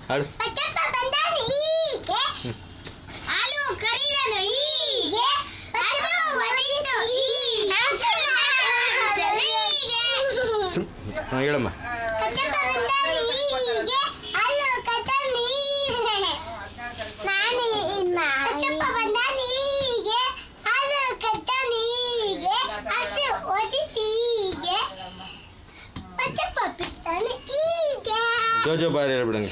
ಹಾಡು ಹೇಳಮ್ಮ. ಜೋಜೋ ಬಾರಿ ಹೇಳ್ಬಿಡಂಗೆ.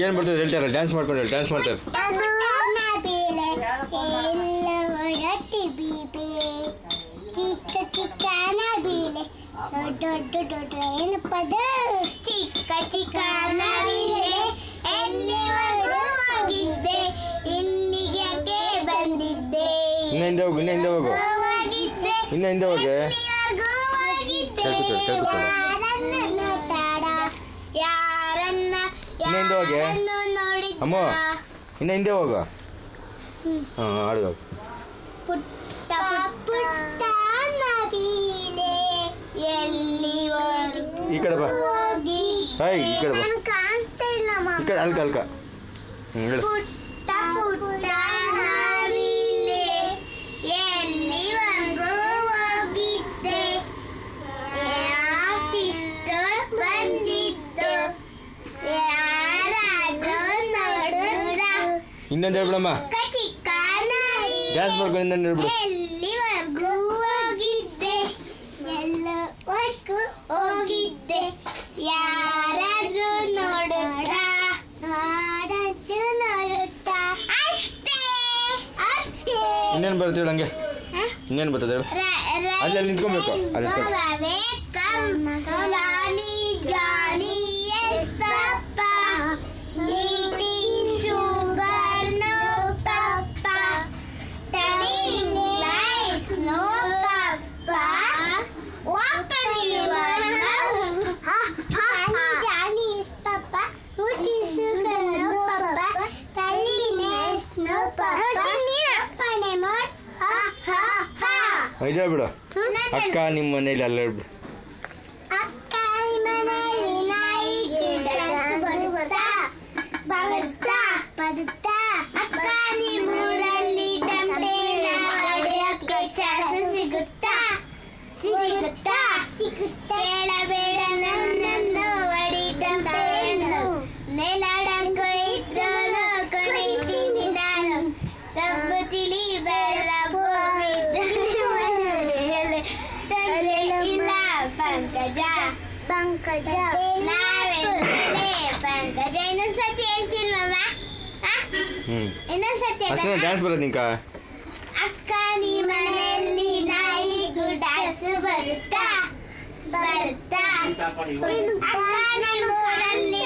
ಏನ್ ಬರ್ತದೆ ಹೇಳ್ತಾರೆ? ಡ್ಯಾನ್ಸ್ ಮಾಡ್ಕೊಂಡು ಹೇಳಿ. ಡ್ಯಾನ್ಸ್ ಮಾಡ್ತಾರೆ. ಚಿಕ್ಕ ಚಿಕ್ಕ ನವಿಲೆ ದೊಡ್ಡ ದೊಡ್ಡ ಏನು ಪದ ಚಿಕ್ಕ ಚಿಕ್ಕ ನವಿಲೆ ಎಲ್ಲಿವರೆಗೂ ಹೋಗಿದ್ದೆ ಇಲ್ಲಿಗೆ ಬಂದಿದ್ದೆ. ಇನ್ನೊಂದು ಹೋಗು, ಇನ್ನೊಂದು ಹೋಗು, ಇನ್ನೊಂದು ಹೋಗು. ಇನ್ನೊಂದು ಹೋಗಿ ಅಮ್ಮ, ಇನ್ನು ಹಿಂದೆ ಹೋಗು. ಹಾಂ ಆಡುವ. ಪುಟ್ಟ ಪುಟ್ಟ ನವಿಲೆ ಎಲ್ಲಿವರೆಗೂ ಈ ಕಡೆ ಬಾ. ಹಾಯ್ ಈ ಕಡೆ ಬಾ. ಕಾಣಿಸ್ತಾ ಇಲ್ಲಮ್ಮ. ಈ ಕಡೆ ಅಲ್ಕ ಅಲ್ಕ. ಹೇಳು. ಪುಟ್ಟ ಪುಟ್ಟ ನವಿಲೆ ಎಲ್ಲಿವರೆಗೂ ಹೋಗಿದ್ದೆ ಯಾಕಿಷ್ಟ ಬಂದಿತ್ತು ಯಾರಾದ್ರೂ ನೋಡಿದ್ರ. ಇನ್ನೊಂದು ಹೇಳ್ಬಿಡಮ್ಮ. ಚಿಕ್ಕ ನವಿಲೆ ಡ್ಯಾನ್ಸ್ ಮಾಡ್ಕೊಂಡು ಇನ್ನೊಂದು ಹೇಳ್ಬಿಡು. ಎಲ್ಲಿವರೆಗೂ ಹೋಗಿದ್ದೆ ಎಲ್ಲವರೆಗೂ ಹೋಗಿದ್ದೆ ಯಾರಾದ್ರೂ ನೋಡುತ್ತ ಯಾರಾದ್ರೂ ನೋಡುತ್ತ ಅಷ್ಟೇ ಅಷ್ಟೇ. ಇನ್ನೇನು ಬರುತ್ತೆ ಹೇಳು ಹಂಗೆ. ಇನ್ನೇನು ಬರ್ತದೆ ಹೇಳು. ಅಲ್ಲಿ ಅಲ್ಲಿ ನಿಂತ್ಕೊಬೇಕು. ಅಲ್ಲಿ Johnny Johnny yes papa eating sugar no papa telling life no papa open your mouth. Johnny yes papa eating sugar no papa telling life no papa open mouth. ಇದು ಹೇಳ್ಬಿಡು. ಅಕ್ಕ ನಿಮ್ಮ ಮನೇಲಿ ಅಲ್ಲ ಹೇಳ್ಬಿಡು. ಅಕ್ಕ ಮನೆಯಲ್ಲಿ ನಾಯಿ ಬರುತ್ತಾ ಬರುತ್ತಾ ಬರುತ್ತಾ. ಅಕ್ಕ ನಿಮ್ಮೂರಲ್ಲಿ ಟಂಪೇನ ಹೊಡೆಯಕ್ಕೆ ಚಾನ್ಸ್ ಸಿಗುತ್ತಾ ಸಿಗುತ್ತಾ ಸಿಗುತ್ತಾ. ಕೇಳಬೇಡ ನನ್ನನ್ನು ಹೊಡಿ ಟಂಪೇನು ನೆಲಡಂಕ ಇದ್ದನು ಕಣಿತೀನಿ ನಾನು ತಪ್ಪು ತಿಳಿಬೇಡ ಭೂಮಿ ಇಲ್ಲ ಪಂಕಜ ಪಂಕಜ ನಾವೆಲ್ಲೇ ಪಂಕಜ. ಇನ್ನೊಂದ್ಸತಿ ಹೇಳ್ತಿಲ್ವಮ್ಮ? ಇನ್ನೊಂದ್ಸತಿ ಡ್ಯಾನ್ಸ್ ಬರೋದು ನಿಂಕ. ಅಕ್ಕ ನೀ ಮನೆಯಲ್ಲಿ ನಾಯಿ ಡ್ಯಾನ್ಸ್ ಬರುತ್ತಾ ಬರುತ್ತಾ. ಅಕ್ಕ ನಿಮ್ಮೂರಲ್ಲಿ